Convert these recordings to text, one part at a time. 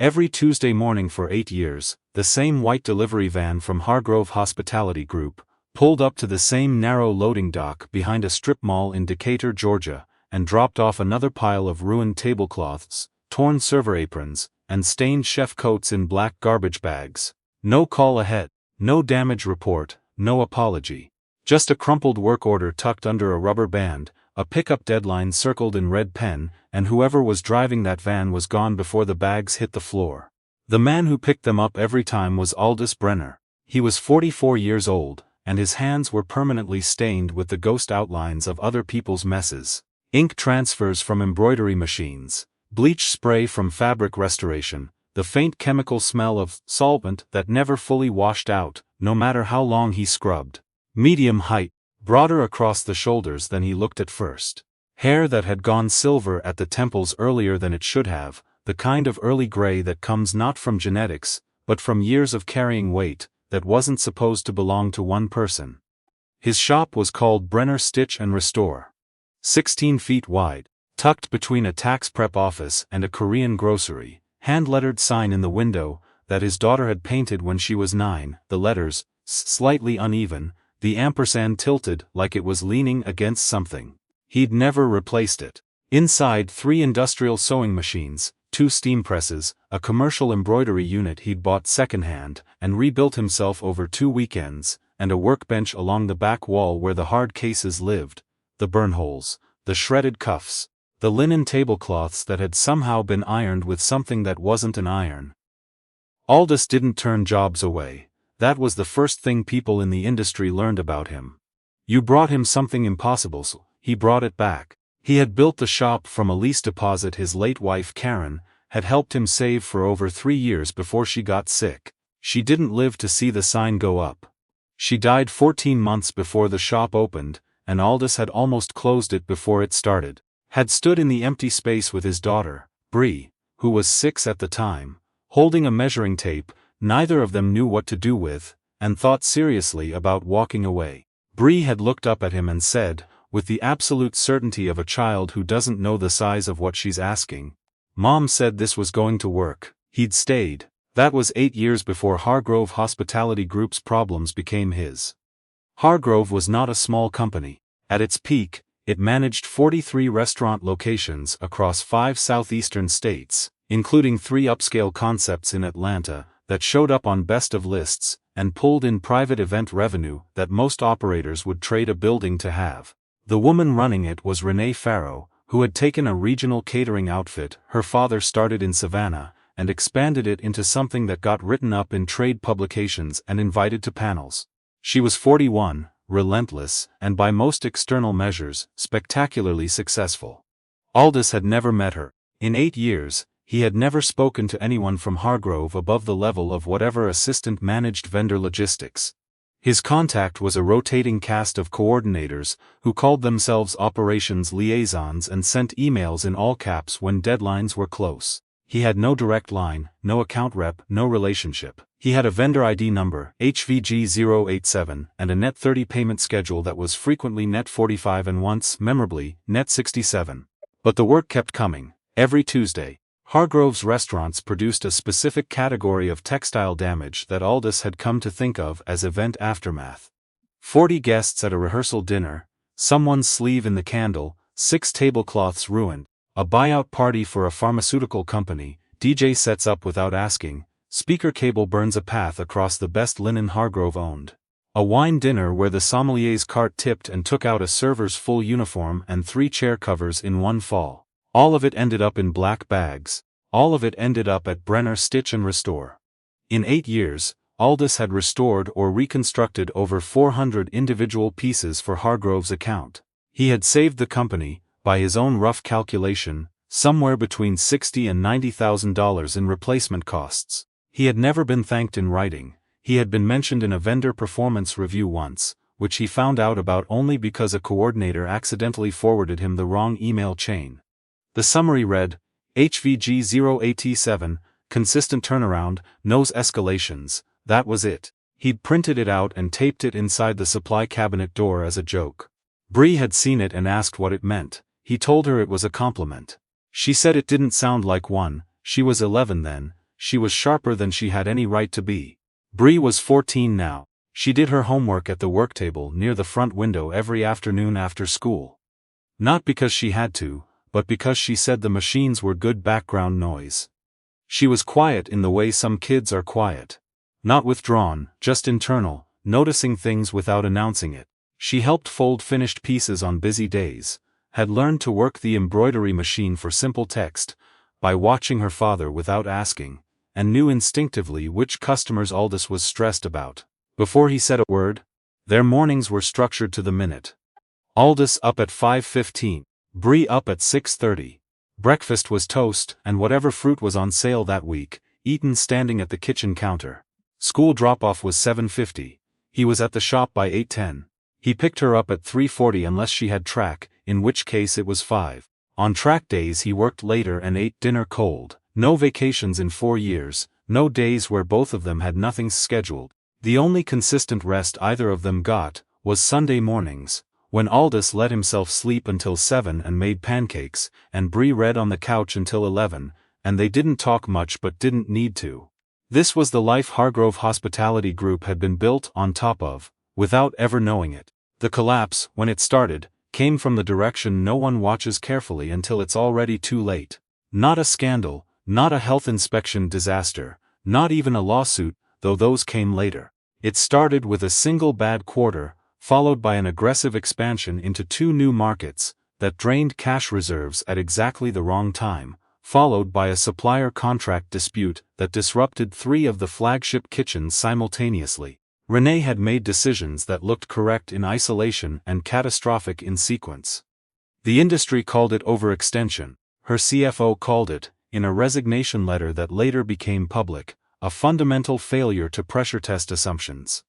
Every Tuesday morning for 8 years, the same white delivery van from Hargrove Hospitality Group pulled up to the same narrow loading dock behind a strip mall in Decatur, Georgia, and dropped off another pile of ruined tablecloths, torn server aprons, and stained chef coats in black garbage bags. No call ahead, no damage report, no apology. Just a crumpled work order tucked under a rubber band, a pickup deadline circled in red pen, and whoever was driving that van was gone before the bags hit the floor. The man who picked them up every time was Aldous Brenner. He was 44 years old, and his hands were permanently stained with the ghost outlines of other people's messes. Ink transfers from embroidery machines, bleach spray from fabric restoration, the faint chemical smell of solvent that never fully washed out, no matter how long he scrubbed. Medium height, broader across the shoulders than he looked at first. Hair that had gone silver at the temples earlier than it should have, the kind of early gray that comes not from genetics, but from years of carrying weight that wasn't supposed to belong to one person. His shop was called Brenner Stitch and Restore. 16 feet wide, tucked between a tax prep office and a Korean grocery, hand-lettered sign in the window that his daughter had painted when she was 9, the letters, slightly uneven, the ampersand tilted like it was leaning against something. He'd never replaced it. Inside 3 industrial sewing machines, 2 steam presses, a commercial embroidery unit he'd bought secondhand and rebuilt himself over 2 weekends, and a workbench along the back wall where the hard cases lived, the burn holes, the shredded cuffs, the linen tablecloths that had somehow been ironed with something that wasn't an iron. Aldous didn't turn jobs away. That was the first thing people in the industry learned about him. You brought him something impossible, so he brought it back. He had built the shop from a lease deposit his late wife Karen had helped him save for over 3 years before she got sick. She didn't live to see the sign go up. She died 14 months before the shop opened, and Aldous had almost closed it before it started. Had stood in the empty space with his daughter, Bree, who was 6 at the time, holding a measuring tape neither of them knew what to do with, and thought seriously about walking away. Bree had looked up at him and said, with the absolute certainty of a child who doesn't know the size of what she's asking, "Mom said this was going to work." He'd stayed. That was 8 years before Hargrove Hospitality Group's problems became his. Hargrove was not a small company. At its peak, it managed 43 restaurant locations across 5 southeastern states, including 3 upscale concepts in Atlanta that showed up on best of lists and pulled in private event revenue that most operators would trade a building to have. The woman running it was Renee Farrow, who had taken a regional catering outfit her father started in Savannah and expanded it into something that got written up in trade publications and invited to panels. She was 41, relentless, and by most external measures, spectacularly successful. Aldous had never met her. In 8 years, he had never spoken to anyone from Hargrove above the level of whatever assistant managed vendor logistics. His contact was a rotating cast of coordinators who called themselves operations liaisons and sent emails in all caps when deadlines were close. He had no direct line, no account rep, no relationship. He had a vendor ID number, HVG087, and a net 30 payment schedule that was frequently net 45 and once, memorably, net 67. But the work kept coming. Every Tuesday, Hargrove's restaurants produced a specific category of textile damage that Aldous had come to think of as event aftermath. 40 guests at a rehearsal dinner, someone's sleeve in the candle, 6 tablecloths ruined, a buyout party for a pharmaceutical company, DJ sets up without asking, speaker cable burns a path across the best linen Hargrove owned. A wine dinner where the sommelier's cart tipped and took out a server's full uniform and 3 chair covers in one fall. All of it ended up in black bags. All of it ended up at Brenner Stitch and Restore. In 8 years, Aldous had restored or reconstructed over 400 individual pieces for Hargrove's account. He had saved the company, by his own rough calculation, somewhere between $60,000 and $90,000 in replacement costs. He had never been thanked in writing. He had been mentioned in a vendor performance review once, which he found out about only because a coordinator accidentally forwarded him the wrong email chain. The summary read, HVG087, consistent turnaround, knows escalations. That was it. He'd printed it out and taped it inside the supply cabinet door as a joke. Bree had seen it and asked what it meant. He told her it was a compliment. She said it didn't sound like one. She was 11 then. she was sharper than she had any right to be. Bree was 14 now. She did her homework at the worktable near the front window every afternoon after school. Not because she had to, but because she said the machines were good background noise. She was quiet in the way some kids are quiet. Not withdrawn, just internal, noticing things without announcing it. She helped fold finished pieces on busy days, had learned to work the embroidery machine for simple text, by watching her father without asking, and knew instinctively which customers Aldous was stressed about. Before he said a word, their mornings were structured to the minute. Aldous up at 5:15, Bree up at 6:30. Breakfast was toast and whatever fruit was on sale that week, eaten standing at the kitchen counter. School drop-off was 7:50. He was at the shop by 8:10. He picked her up at 3:40 unless she had track, in which case it was 5. On track days he worked later and ate dinner cold. No vacations in 4 years, no days where both of them had nothing scheduled. The only consistent rest either of them got was Sunday mornings, when Aldous let himself sleep until 7 and made pancakes, and Bree read on the couch until 11, and they didn't talk much but didn't need to. This was the life Hargrove Hospitality Group had been built on top of, without ever knowing it. The collapse, when it started, came from the direction no one watches carefully until it's already too late. Not a scandal, not a health inspection disaster, not even a lawsuit, though those came later. It started with a single bad quarter, followed by an aggressive expansion into 2 new markets that drained cash reserves at exactly the wrong time, followed by a supplier contract dispute that disrupted 3 of the flagship kitchens simultaneously. Renee had made decisions that looked correct in isolation and catastrophic in sequence. The industry called it overextension. Her CFO called it, in a resignation letter that later became public, a fundamental failure to pressure test assumptions.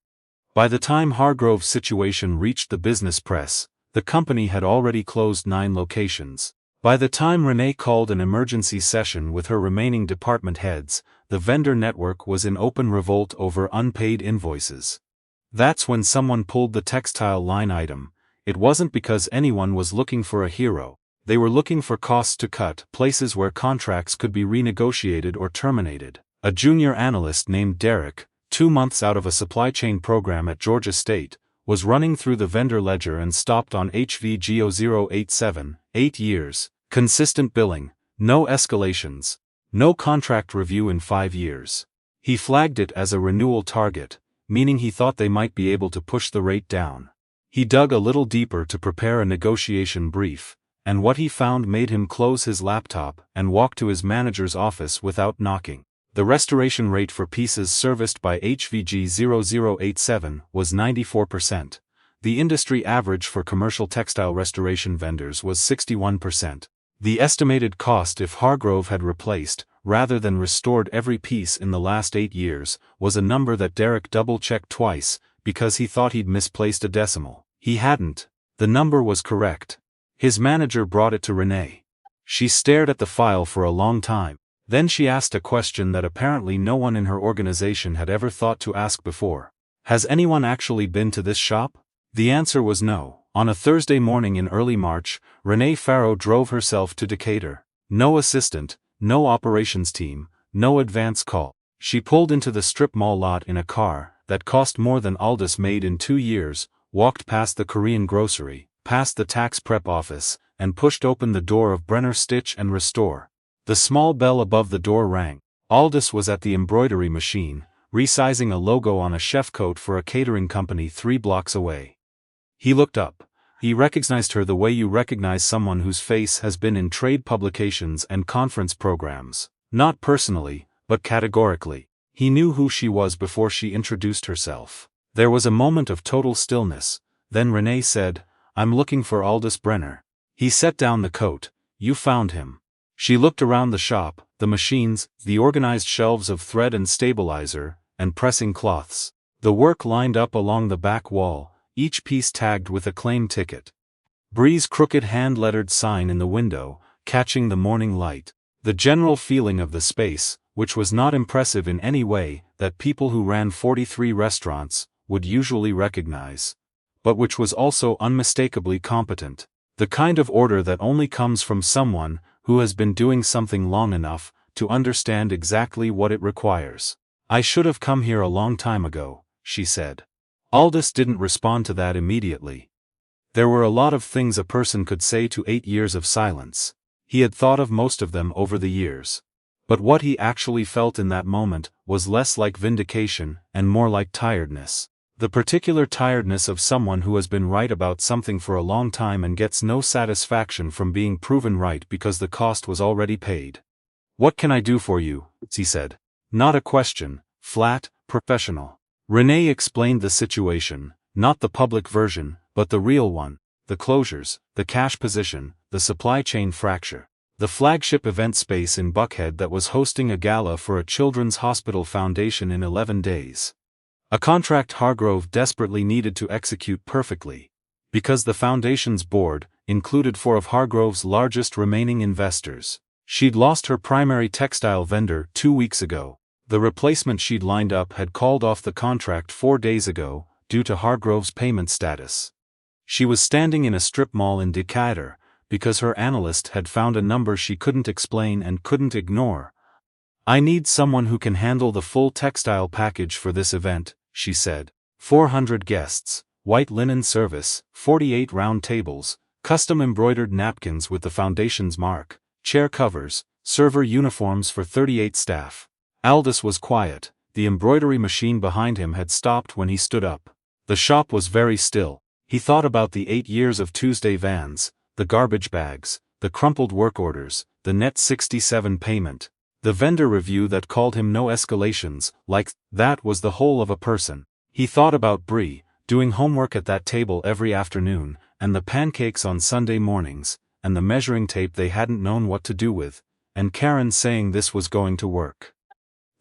By the time Hargrove's situation reached the business press, the company had already closed 9 locations. By the time Renee called an emergency session with her remaining department heads, the vendor network was in open revolt over unpaid invoices. That's when someone pulled the textile line item. It wasn't because anyone was looking for a hero. They were looking for costs to cut, places where contracts could be renegotiated or terminated. A junior analyst named Derek, 2 months out of a supply chain program at Georgia State, was running through the vendor ledger and stopped on HVGO 087, 8 years, consistent billing, no escalations, no contract review in 5 years. He flagged it as a renewal target, meaning he thought they might be able to push the rate down. He dug a little deeper to prepare a negotiation brief, and what he found made him close his laptop and walk to his manager's office without knocking. The restoration rate for pieces serviced by HVG 0087 was 94%. The industry average for commercial textile restoration vendors was 61%. The estimated cost if Hargrove had replaced, rather than restored every piece in the last 8 years, was a number that Derek double-checked twice, because he thought he'd misplaced a decimal. He hadn't. The number was correct. His manager brought it to Renee. She stared at the file for a long time. Then she asked a question that apparently no one in her organization had ever thought to ask before. Has anyone actually been to this shop? The answer was no. On a Thursday morning in early March, Renee Farrow drove herself to Decatur. No assistant, no operations team, no advance call. She pulled into the strip mall lot in a car that cost more than Aldous made in 2 years, walked past the Korean grocery, past the tax prep office, and pushed open the door of Brenner Stitch and Restore. The small bell above the door rang. Aldous was at the embroidery machine, resizing a logo on a chef coat for a catering company 3 blocks away. He looked up. He recognized her the way you recognize someone whose face has been in trade publications and conference programs. Not personally, but categorically. He knew who she was before she introduced herself. There was a moment of total stillness. Then Renee said, "I'm looking for Aldous Brenner." He set down the coat. "You found him." She looked around the shop, the machines, the organized shelves of thread and stabilizer, and pressing cloths. The work lined up along the back wall, each piece tagged with a claim ticket. Bree's crooked hand-lettered sign in the window, catching the morning light. The general feeling of the space, which was not impressive in any way that people who ran 43 restaurants would usually recognize, but which was also unmistakably competent. The kind of order that only comes from someone who has been doing something long enough to understand exactly what it requires. I should have come here a long time ago, she said. Aldous didn't respond to that immediately. There were a lot of things a person could say to 8 years of silence. He had thought of most of them over the years. But what he actually felt in that moment was less like vindication and more like tiredness. The particular tiredness of someone who has been right about something for a long time and gets no satisfaction from being proven right because the cost was already paid. "What can I do for you?" he said. Not a question, flat, professional. Renee explained the situation, not the public version, but the real one: the closures, the cash position, the supply chain fracture. The flagship event space in Buckhead that was hosting a gala for a children's hospital foundation in 11 days. A contract Hargrove desperately needed to execute perfectly. Because the foundation's board included 4 of Hargrove's largest remaining investors. She'd lost her primary textile vendor 2 weeks ago. The replacement she'd lined up had called off the contract 4 days ago, due to Hargrove's payment status. She was standing in a strip mall in Decatur, because her analyst had found a number she couldn't explain and couldn't ignore. "I need someone who can handle the full textile package for this event," she said. 400 guests, white linen service, 48 round tables, custom embroidered napkins with the foundation's mark, chair covers, server uniforms for 38 staff. Aldous was quiet. The embroidery machine behind him had stopped when he stood up. The shop was very still. He thought about the 8 years of Tuesday vans, the garbage bags, the crumpled work orders, the net 67 payment, the vendor review that called him no escalations, like that was the whole of a person. He thought about Bree, doing homework at that table every afternoon, and the pancakes on Sunday mornings, and the measuring tape they hadn't known what to do with, and Karen saying this was going to work.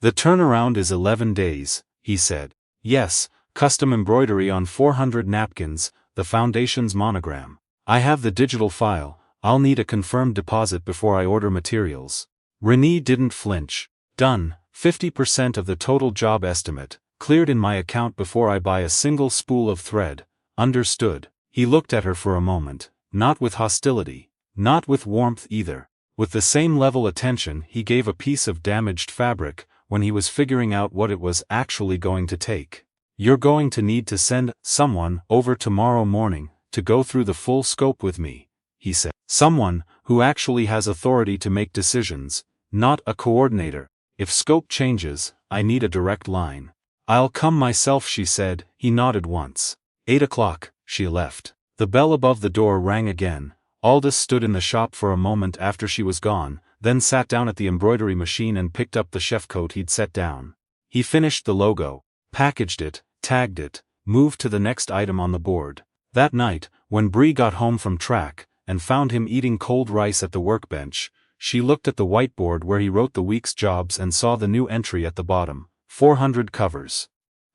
"The turnaround is 11 days, he said. "Yes, custom embroidery on 400 napkins, the foundation's monogram. I have the digital file. I'll need a confirmed deposit before I order materials." Renee didn't flinch. "Done. 50% of the total job estimate, cleared in my account before I buy a single spool of thread." "Understood." He looked at her for a moment, not with hostility, not with warmth either. With the same level attention he gave a piece of damaged fabric, when he was figuring out what it was actually going to take. "You're going to need to send someone over tomorrow morning to go through the full scope with me," he said. "Someone who actually has authority to make decisions, not a coordinator. If scope changes, I need a direct line." "I'll come myself," she said. He nodded once. 8 o'clock, she left. The bell above the door rang again. Aldous stood in the shop for a moment after she was gone, then sat down at the embroidery machine and picked up the chef coat he'd set down. He finished the logo, packaged it, tagged it, moved to the next item on the board. That night, when Bree got home from track, and found him eating cold rice at the workbench, she looked at the whiteboard where he wrote the week's jobs and saw the new entry at the bottom: 400 covers.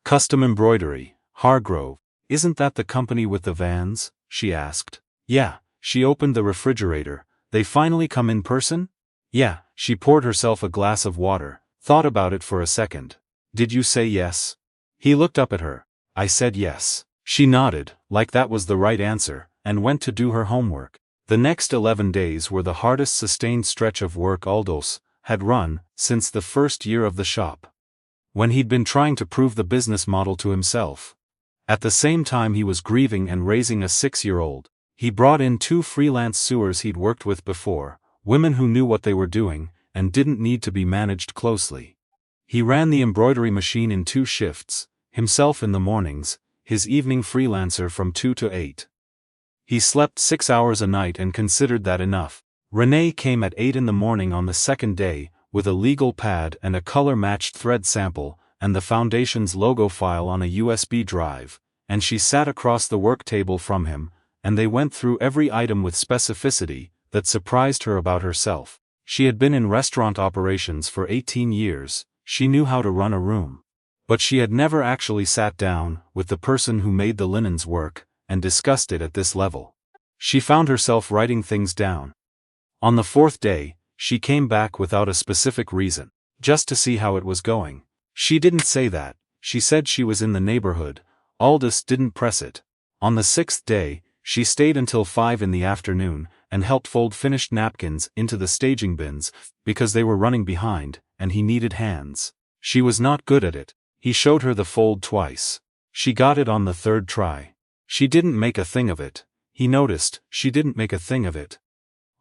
Custom embroidery, Hargrove. "Isn't that the company with the vans?" she asked. "Yeah." She opened the refrigerator. "They finally come in person?" "Yeah." She poured herself a glass of water, thought about it for a second. "Did you say yes?" He looked up at her. "I said yes." She nodded, like that was the right answer, and went to do her homework. The next 11 days were the hardest sustained stretch of work Aldous had run since the first year of the shop, when he'd been trying to prove the business model to himself. At the same time he was grieving and raising a 6-year-old. He brought in 2 freelance sewers he'd worked with before, women who knew what they were doing, and didn't need to be managed closely. He ran the embroidery machine in 2 shifts, himself in the mornings, his evening freelancer from 2 to 8. He slept 6 hours a night and considered that enough. Renee came at 8 in the morning on the second day, with a legal pad and a color-matched thread sample, and the foundation's logo file on a USB drive, and she sat across the work table from him, and they went through every item with specificity that surprised her about herself. She had been in restaurant operations for 18 years, she knew how to run a room. But she had never actually sat down with the person who made the linens work, and discussed it at this level. She found herself writing things down. On the 4th day, she came back without a specific reason, just to see how it was going. She didn't say that, she said she was in the neighborhood. Aldous didn't press it. On the 6th day, she stayed until 5 in the afternoon, and helped fold finished napkins into the staging bins, because they were running behind, and he needed hands. She was not good at it. He showed her the fold twice. She got it on the third try. She didn't make a thing of it. He noticed she didn't make a thing of it.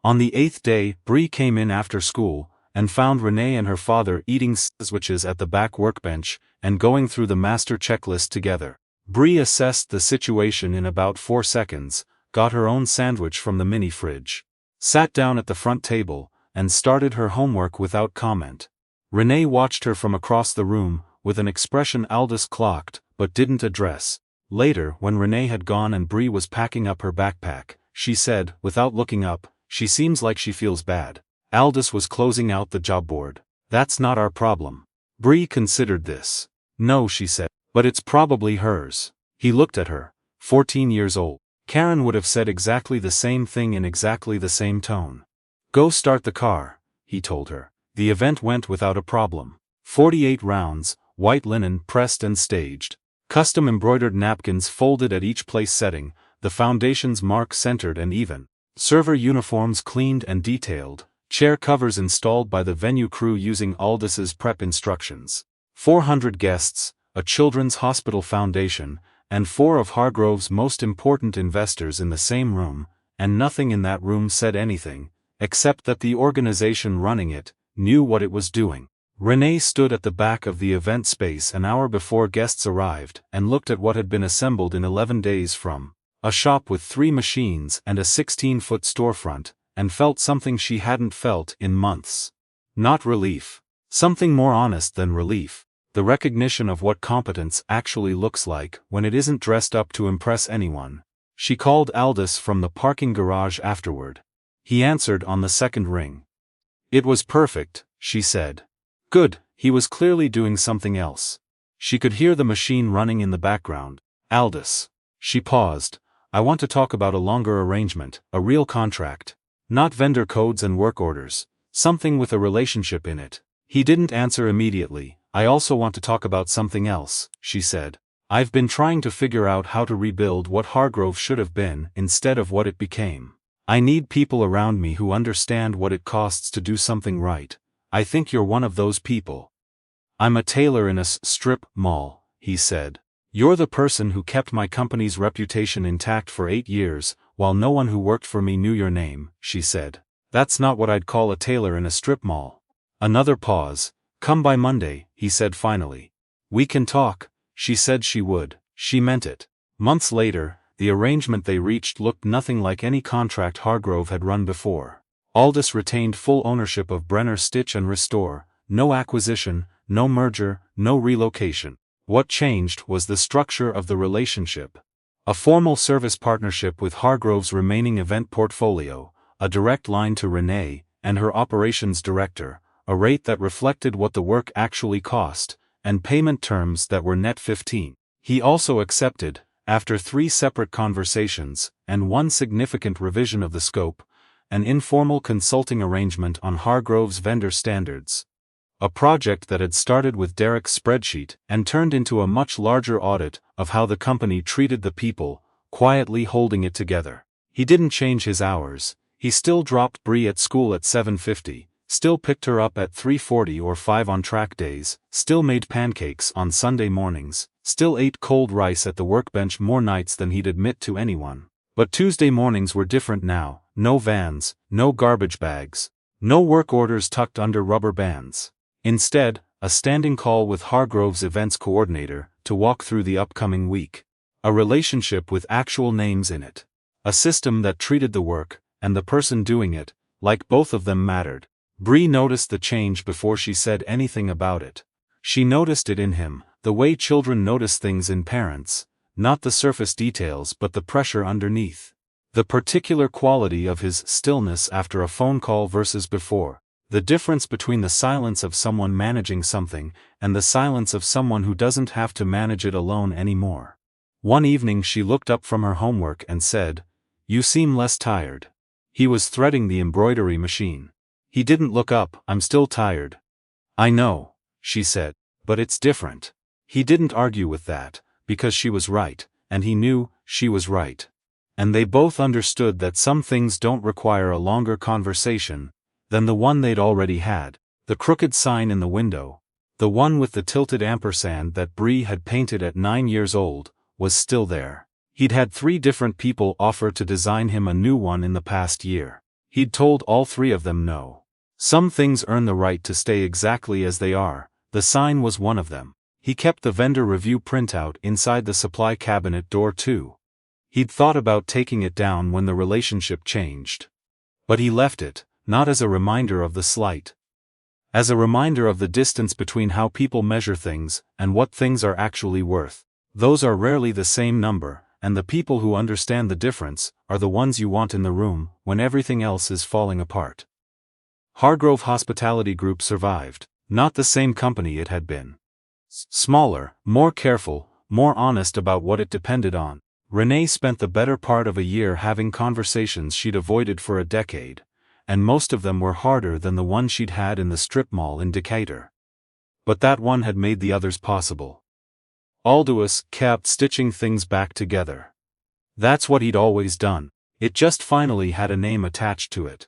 On the 8th day, Bree came in after school, and found Renee and her father eating sandwiches at the back workbench, and going through the master checklist together. Bree assessed the situation in about 4 seconds, got her own sandwich from the mini-fridge, sat down at the front table, and started her homework without comment. Renee watched her from across the room, with an expression Aldous clocked, but didn't address. Later, when Renee had gone and Bree was packing up her backpack, she said, without looking up, "She seems like she feels bad." Aldous was closing out the job board. "That's not our problem." Bree considered this. "No," she said, "but it's probably hers." He looked at her. 14 years old. Karen would have said exactly the same thing in exactly the same tone. "Go start the car," he told her. The event went without a problem. 48 rounds, white linen pressed and staged. Custom embroidered napkins folded at each place setting, the foundations mark-centered and even. Server uniforms cleaned and detailed, chair covers installed by the venue crew using Aldous's prep instructions. 400 guests, a children's hospital foundation, and 4 of Hargrove's most important investors in the same room, and nothing in that room said anything, except that the organization running it knew what it was doing. Renee stood at the back of the event space an hour before guests arrived and looked at what had been assembled in 11 days from a shop with 3 machines and a 16-foot storefront, and felt something she hadn't felt in months. Not relief. Something more honest than relief. The recognition of what competence actually looks like when it isn't dressed up to impress anyone. She called Aldous from the parking garage afterward. He answered on the second ring. "It was perfect," she said. "Good," he was clearly doing something else. She could hear the machine running in the background. "Aldous." She paused. "I want to talk about a longer arrangement, a real contract. Not vendor codes and work orders. Something with a relationship in it." He didn't answer immediately. "I also want to talk about something else," she said. "I've been trying to figure out how to rebuild what Hargrove should have been instead of what it became. I need people around me who understand what it costs to do something right. I think you're one of those people." "I'm a tailor in a strip mall," he said. "You're the person who kept my company's reputation intact for 8 years, while no one who worked for me knew your name," she said. "That's not what I'd call a tailor in a strip mall." Another pause. "Come by Monday," he said finally. "We can talk." She said she would. She meant it. Months later, the arrangement they reached looked nothing like any contract Hargrove had run before. Aldous retained full ownership of Brenner Stitch and Restore, no acquisition, no merger, no relocation. What changed was the structure of the relationship. A formal service partnership with Hargrove's remaining event portfolio, a direct line to Renee and her operations director, a rate that reflected what the work actually cost, and payment terms that were net 15. He also accepted, after 3 separate conversations, and 1 significant revision of the scope, an informal consulting arrangement on Hargrove's vendor standards. A project that had started with Derek's spreadsheet and turned into a much larger audit of how the company treated the people, quietly holding it together. He didn't change his hours. He still dropped Bree at school at 7:50, still picked her up at 3:40 or 5 on track days, still made pancakes on Sunday mornings, still ate cold rice at the workbench more nights than he'd admit to anyone. But Tuesday mornings were different now. No vans, no garbage bags, no work orders tucked under rubber bands. Instead, a standing call with Hargrove's events coordinator to walk through the upcoming week. A relationship with actual names in it. A system that treated the work, and the person doing it, like both of them mattered. Bree noticed the change before she said anything about it. She noticed it in him, the way children notice things in parents, not the surface details but the pressure underneath. The particular quality of his stillness after a phone call versus before. The difference between the silence of someone managing something and the silence of someone who doesn't have to manage it alone anymore. One evening she looked up from her homework and said, "You seem less tired." He was threading the embroidery machine. He didn't look up. "I'm still tired." "I know," she said, "but it's different." He didn't argue with that, because she was right, and he knew she was right. and they both understood that some things don't require a longer conversation than the one they'd already had. The crooked sign in the window, the one with the tilted ampersand that Bree had painted at 9 years old, was still there. He'd had 3 different people offer to design him a new one in the past year. He'd told all 3 of them no. Some things earn the right to stay exactly as they are. The sign was one of them. He kept the vendor review printout inside the supply cabinet door too. He'd thought about taking it down when the relationship changed. But he left it, not as a reminder of the slight. As a reminder of the distance between how people measure things and what things are actually worth. Those are rarely the same number, and the people who understand the difference are the ones you want in the room when everything else is falling apart. Hargrove Hospitality Group survived. Not the same company it had been. Smaller, more careful, more honest about what it depended on. Renee spent the better part of a year having conversations she'd avoided for a decade, and most of them were harder than the one she'd had in the strip mall in Decatur. But that one had made the others possible. Aldous kept stitching things back together. That's what he'd always done. It just finally had a name attached to it.